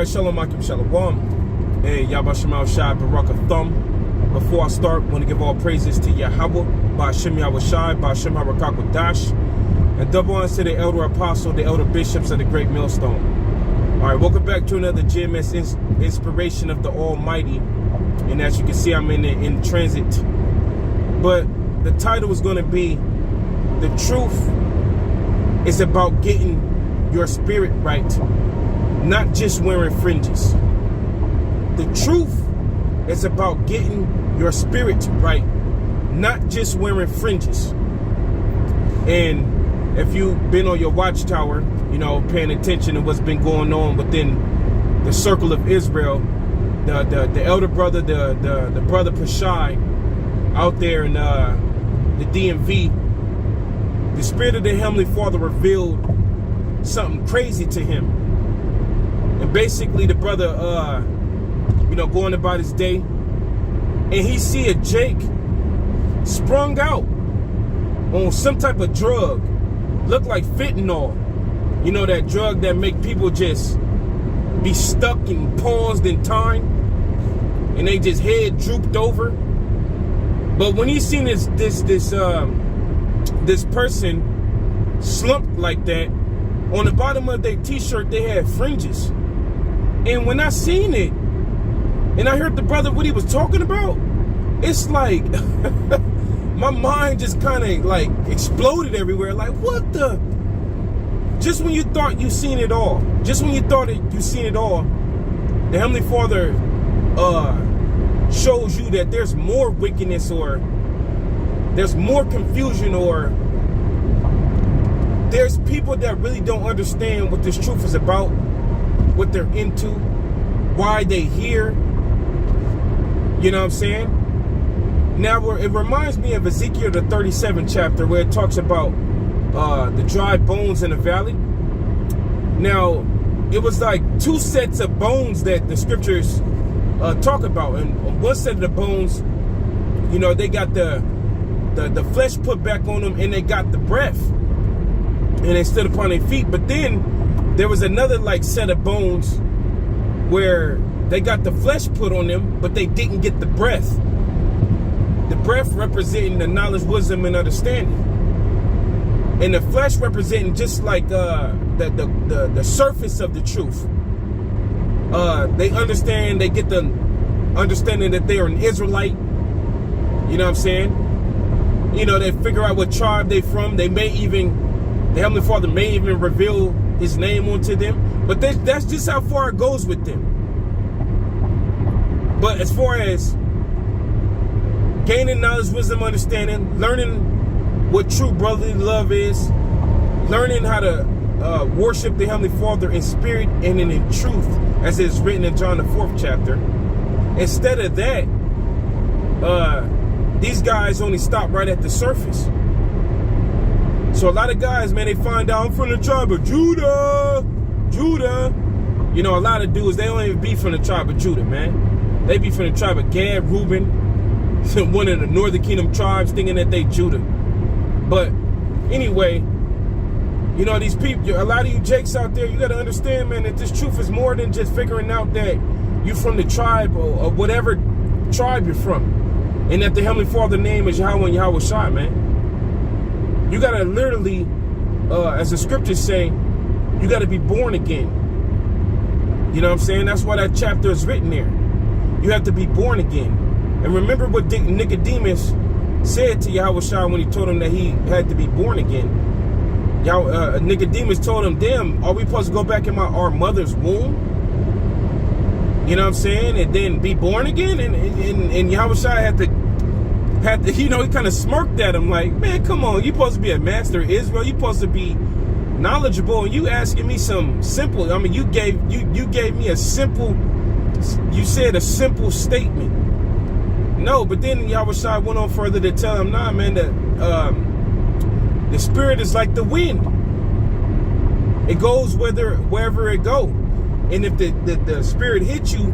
Alright, Shalom Akim Shalom. Hey, Yabashim Shai Baraka Thumb. Before I start, I want to give all praises to Yahweh, Ba'ashem Yahweh Shai, Ba'ashem Harakak Dash, and double honors to the elder apostle, the elder bishops of the great millstone. Alright, welcome back to another GMS inspiration of the Almighty. And as you can see, I'm in transit. But the title is going to be The Truth is About Getting Your Spirit Right, not just wearing fringes. The truth is about getting your spirit right, not just wearing fringes. And if you've been on your watchtower, you know, paying attention to what's been going on within the circle of Israel, the elder brother, the brother Pashai out there in the DMV, the Spirit of the Heavenly Father revealed something crazy to him. And basically the brother, you know, going about his day, and he see a Jake sprung out on some type of drug, look like fentanyl. You know, that drug that make people just be stuck and paused in time, and they just head drooped over. But when he seen this person slumped like that, on the bottom of their t-shirt they had fringes. And when I seen it, and I heard the brother what he was talking about, it's like my mind just kind of like exploded everywhere. Like, what the? Just when you thought you seen it all, just when you thought you seen it all, the Heavenly Father shows you that there's more wickedness, or there's more confusion, or there's people that really don't understand what this truth is about, what they're into, why they here. You know what I'm saying? Now, it reminds me of Ezekiel, the 37th chapter, where it talks about the dry bones in the valley. Now, it was like two sets of bones that the scriptures talk about. And on one set of the bones, you know, they got the flesh put back on them, and they got the breath, and they stood upon their feet. But then there was another like set of bones where they got the flesh put on them, but they didn't get the breath. The breath representing the knowledge, wisdom, and understanding, and the flesh representing just like the surface of the truth. They understand, they get the understanding that they are an Israelite. You know what I'm saying? You know, they figure out what tribe they from. They may even, the Heavenly Father may even reveal His name onto them. But that's just how far it goes with them. But as far as gaining knowledge, wisdom, understanding, learning what true brotherly love is, learning how to worship the Heavenly Father in spirit and in truth, as it is written in John the 4th chapter. Instead of that, these guys only stop right at the surface. So a lot of guys, man, they find out I'm from the tribe of Judah. You know, a lot of dudes, they don't even be from the tribe of Judah, man. They be from the tribe of Gad, Reuben, one of the northern kingdom tribes, thinking that they Judah. But anyway, you know, these people, a lot of you Jakes out there, you got to understand, man, that this truth is more than just figuring out that you're from the tribe or whatever tribe you're from, and that the Heavenly Father name is Yahweh and Yahweh Shai, man. You got to literally, as the scriptures say, you got to be born again. You know what I'm saying? That's why that chapter is written there. You have to be born again. And remember what Nicodemus said to Yahweh Shai when he told him that he had to be born again. Nicodemus told him, damn, are we supposed to go back in our mother's womb? You know what I'm saying? And then be born again? And Yahweh Shai had to, you know, he kind of smirked at him like, man, come on, you supposed to be a master of Israel. You supposed to be knowledgeable, and you asking me some simple, I mean, you gave me a simple, you said a simple statement. No, but then Yahweh Shai went on further to tell him, nah, man, that the spirit is like the wind. It goes wherever it go. And if the spirit hits you,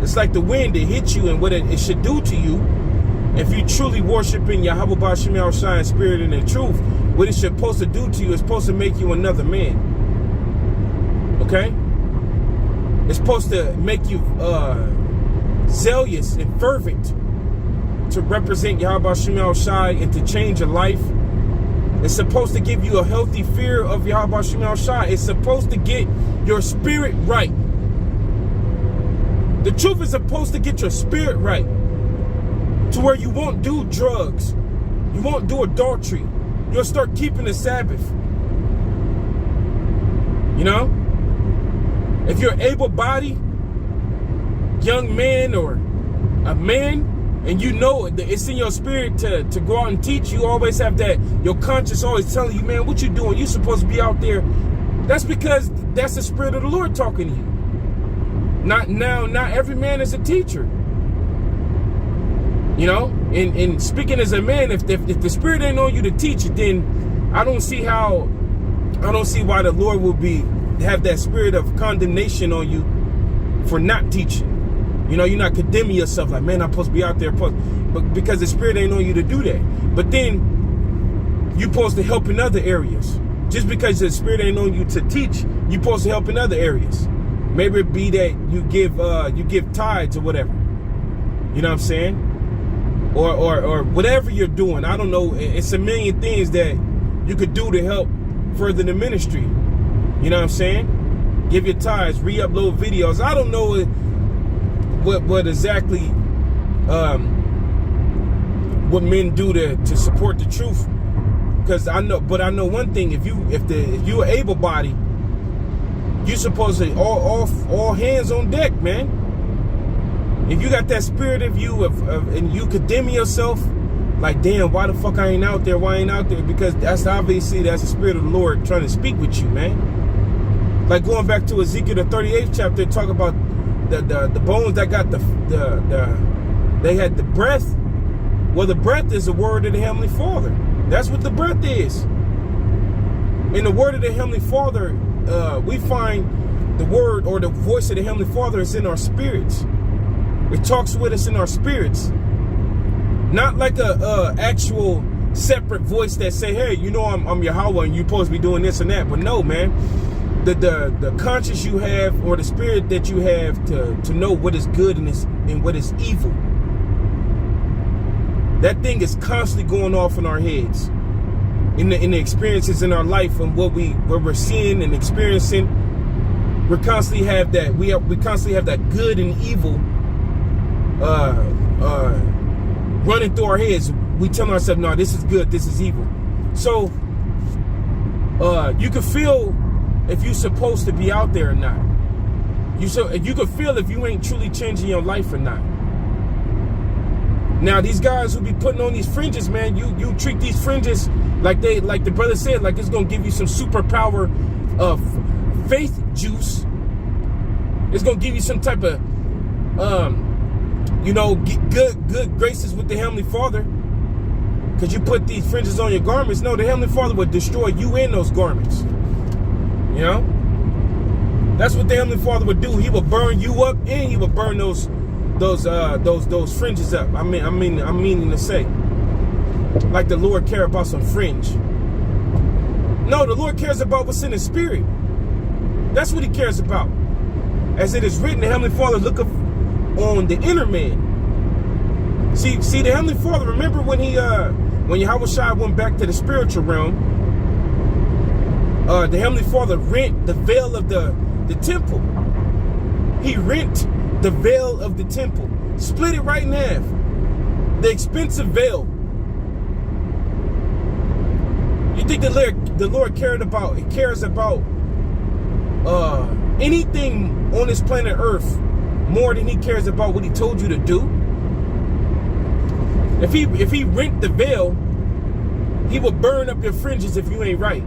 it's like the wind, it hits you, and what it should do to you, if you truly worship in Yahweh Ba'ashem Yahweh Shai in spirit and in truth, what it's supposed to do to you is supposed to make you another man. Okay? It's supposed to make you zealous and fervent to represent Yahweh Shema Shai and to change your life. It's supposed to give you a healthy fear of Yahweh Shema Shai. It's supposed to get your spirit right. The truth is supposed to get your spirit right, to where you won't do drugs, you won't do adultery, you'll start keeping the Sabbath. You know, if you're able-bodied young man or a man, and you know it's in your spirit to go out and teach, you always have that, your conscience always telling you, man, what you doing? You're supposed to be out there. That's because that's the Spirit of the Lord talking to you. Not every man is a teacher. You know, and speaking as a man, if the Spirit ain't on you to teach it, then I don't see why the Lord will have that spirit of condemnation on you for not teaching. You know, you're not condemning yourself like, man, I'm supposed to be out there, but because the Spirit ain't on you to do that. But then you're supposed to help in other areas. Just because the Spirit ain't on you to teach, you're supposed to help in other areas. Maybe it be that you give tithes or whatever. You know what I'm saying? Or whatever you're doing. I don't know. It's a million things that you could do to help further the ministry. You know what I'm saying? Give your tithes, re-upload videos. I don't know what exactly what men do to support the truth. Because I know one thing: if you're able-bodied, you're supposed to all hands on deck, man. If you got that spirit of you and you condemn yourself, like, damn, why the fuck I ain't out there? Why I ain't out there? Because that's obviously the Spirit of the Lord trying to speak with you, man. Like going back to Ezekiel the 38th chapter, talk about the bones that got they had the breath. Well, the breath is the word of the Heavenly Father. That's what the breath is. In the word of the Heavenly Father, we find the word or the voice of the Heavenly Father is in our spirits. It talks with us in our spirits. Not like a actual separate voice that say, hey, you know, I'm Yahweh and you're supposed to be doing this and that. But no, man. The conscience you have, or the spirit that you have to know what is good and what is evil, that thing is constantly going off in our heads, in the experiences in our life, and what we're seeing and experiencing. We constantly have that. We constantly have that good and evil running through our heads. We tell ourselves, no, this is good, this is evil. So you can feel if you're supposed to be out there or not. You can feel if you ain't truly changing your life or not. Now, these guys who be putting on these fringes, man, you treat these fringes like the brother said, like it's gonna give you some superpower of faith juice. It's gonna give you some type of good graces with the Heavenly Father, because you put these fringes on your garments. No, the Heavenly Father would destroy you in those garments. You know, that's what the Heavenly Father would do. He would burn you up, and he would burn those fringes up. I'm meaning to say, like the Lord care about some fringe. No, the Lord cares about what's in His spirit. That's what He cares about. As it is written, the Heavenly Father looketh on the inner man. See, the Heavenly Father. Remember when Yahweh Shai went back to the spiritual realm. The Heavenly Father rent the veil of the temple. He rent the veil of the temple, split it right in half. The expensive veil. You think the Lord cares about anything on this planet Earth more than He cares about what He told you to do? If he rent the veil, He will burn up your fringes if you ain't right.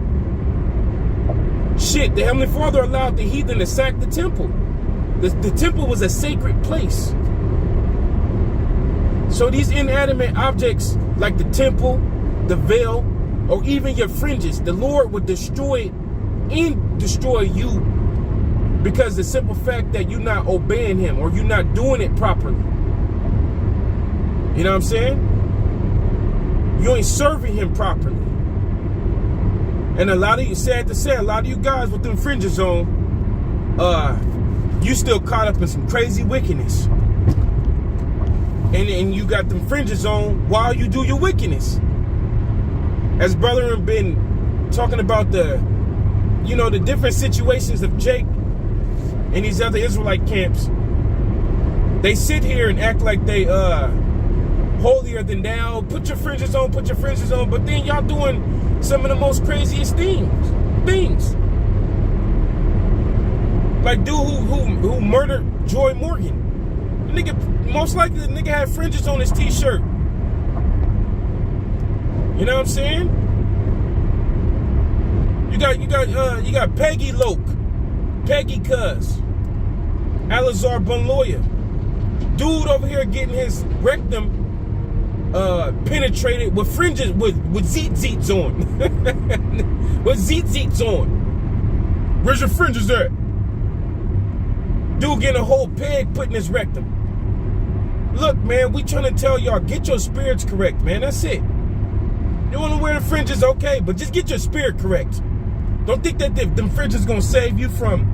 Shit, the Heavenly Father allowed the heathen to sack the temple. The temple was a sacred place. So these inanimate objects like the temple, the veil, or even your fringes, the Lord would destroy it and destroy you, because the simple fact that you're not obeying Him or you're not doing it properly. You know what I'm saying? You ain't serving Him properly. And a lot of you, sad to say, a lot of you guys with them fringes on, you still caught up in some crazy wickedness. And you got them fringes on while you do your wickedness. As brother have been talking about the different situations of Jake and these other Israelite camps, they sit here and act like they holier than thou. Put your fringes on, but then y'all doing some of the most craziest things. Like dude who murdered Joy Morgan. The nigga, most likely the nigga had fringes on his t-shirt. You know what I'm saying? You got Peggy Loke, Peggy Cuz, Alazar Bunloya. Dude over here getting his rectum penetrated with fringes, with zeet-zeets on. With zeet-zeets on. Where's your fringes at? Dude getting a whole peg put in his rectum. Look, man, we trying to tell y'all, get your spirits correct, man. That's it. You want to wear the fringes, okay, but just get your spirit correct. Don't think that them fringes gonna save you from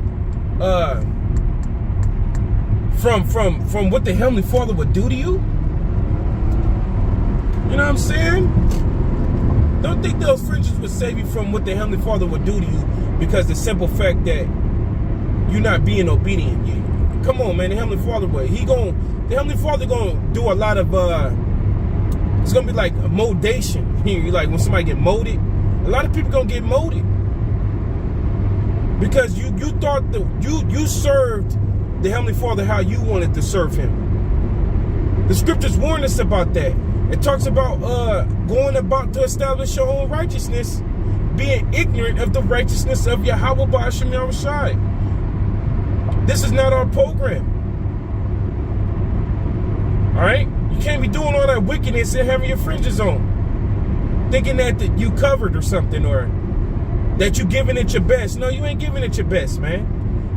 what the Heavenly Father would do to you. You know what I'm saying? Don't think those fringes would save you from what the Heavenly Father would do to you because the simple fact that you're not being obedient. Come on, man. The Heavenly Father would. The Heavenly Father gonna do a lot of it's gonna be like a moldation. Like when somebody get molded, a lot of people gonna get molded because you thought that you served the Heavenly Father how you wanted to serve Him. The scriptures warn us about that. It talks about going about to establish your own righteousness, being ignorant of the righteousness of Yahweh Ba'ashem Yahushai. This is not our program. All right? You can't be doing all that wickedness and having your fringes on, thinking that you covered or something, or that you giving it your best. No, you ain't giving it your best, man.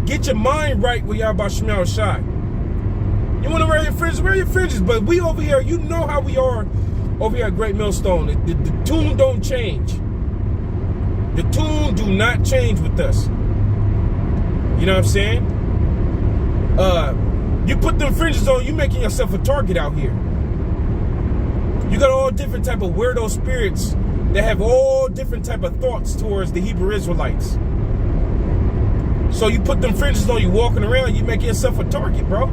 Get your mind right with Yahweh Ba'ashem Yahushai. You want to wear your fringes? Wear your fringes. But we over here, you know how we are over here at Great Millstone. The tune don't change. The tune do not change with us. You know what I'm saying? You put them fringes on, you making yourself a target out here. You got all different type of weirdo spirits that have all different type of thoughts towards the Hebrew Israelites. So you put them fringes on, you walking around, you make yourself a target, bro.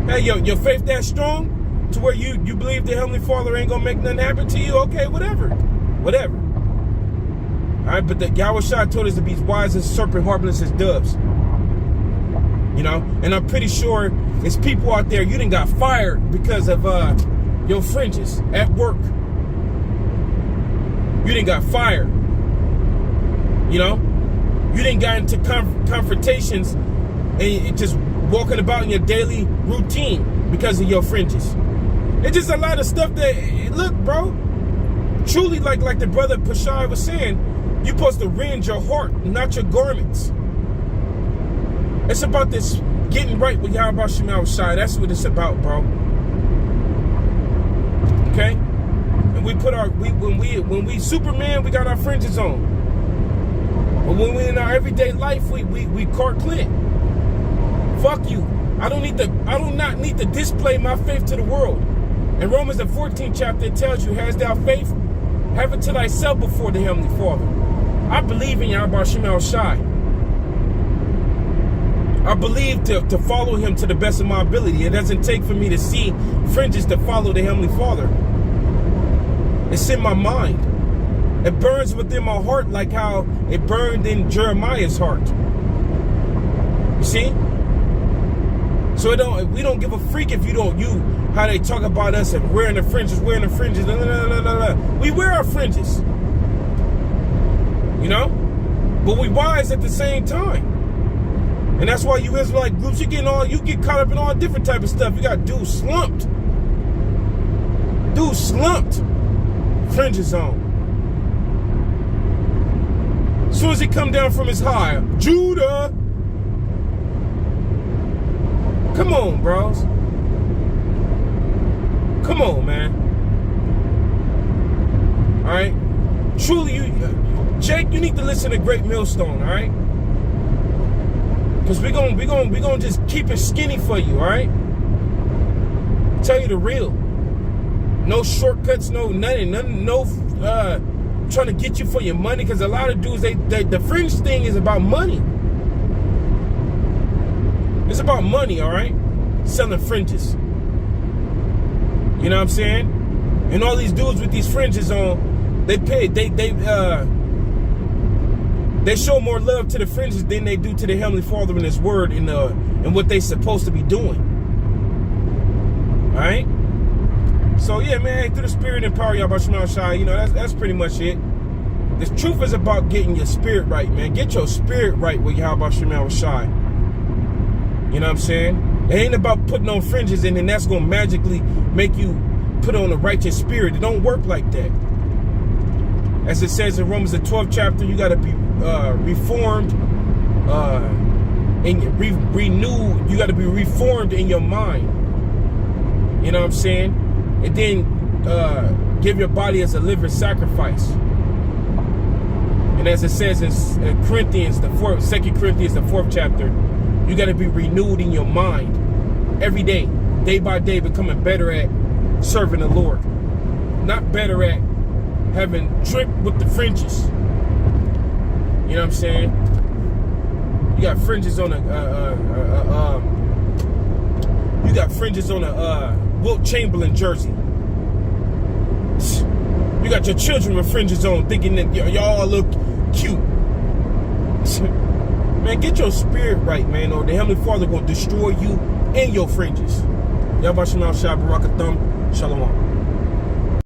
Hey, your faith that strong to where you believe the Heavenly Father ain't gonna make nothing happen to you? Okay, whatever. All right, but the Yahweh Shai told us to be wise as serpent, harmless as doves. You know, and I'm pretty sure it's people out there, you done got fired because of your fringes at work. You done got fired. You know, you done got into confrontations and just walking about in your daily routine because of your fringes. It's just a lot of stuff that, look, bro, truly, like the brother Pashai was saying, you're supposed to rend your heart, not your garments. It's about this getting right with Yahweh Ba'ashem Yahushai. That's what it's about, bro. Okay? And we put when we Superman, we got our fringes on. But when we in our everyday life, we Clark Clint. Fuck you. I do not need to display my faith to the world. In Romans the 14th chapter, it tells you, has thou faith, have it to thyself before the Heavenly Father. I believe in Yahweh Ba'ashem Yahushai. I believe to follow Him to the best of my ability. It doesn't take for me to see fringes to follow the Heavenly Father. It's in my mind. It burns within my heart like how it burned in Jeremiah's heart. You see? So we don't give a freak if how they talk about us and wearing the fringes. We wear our fringes. You know? But we wise at the same time. And that's why you Israelite groups, you get caught up in all different type of stuff. You got dudes slumped. Fringes on. As soon as he come down from his high, Judah. Come on, bros. Come on, man. All right. Truly, Jake, you need to listen to Great Millstone, all right? Cause we gonna just keep it skinny for you, all right? Tell you the real. No shortcuts, no nothing, no trying to get you for your money. Cause a lot of dudes, the fringe thing is about money. It's about money, all right? Selling fringes. You know what I'm saying? And all these dudes with these fringes on, they show more love to the fringes than they do to the Heavenly Father in His Word and what they supposed to be doing. All right? So yeah, man, through the Spirit and power, y'all, you know, that's pretty much it. The truth is about getting your spirit right, man. Get your spirit right with Yahweh Shemel Shai. You know what I'm saying? It ain't about putting on fringes and then that's gonna magically make you put on a righteous spirit. It don't work like that. As it says in Romans the 12th chapter, you gotta be reformed and renewed. You gotta be reformed in your mind. You know what I'm saying? And then give your body as a living sacrifice. And as it says in Corinthians, the 2 Corinthians, the 4th chapter, you got to be renewed in your mind every day by day, becoming better at serving the Lord. Not better at having drip with the fringes. You know what I'm saying? You got fringes on a Wilt Chamberlain jersey. You got your children with fringes on, thinking that y'all look cute. Man, get your spirit right, man, or the Heavenly Father gonna destroy you and your fringes. Yahweh Shem Al Shai Barakathum. Shalom.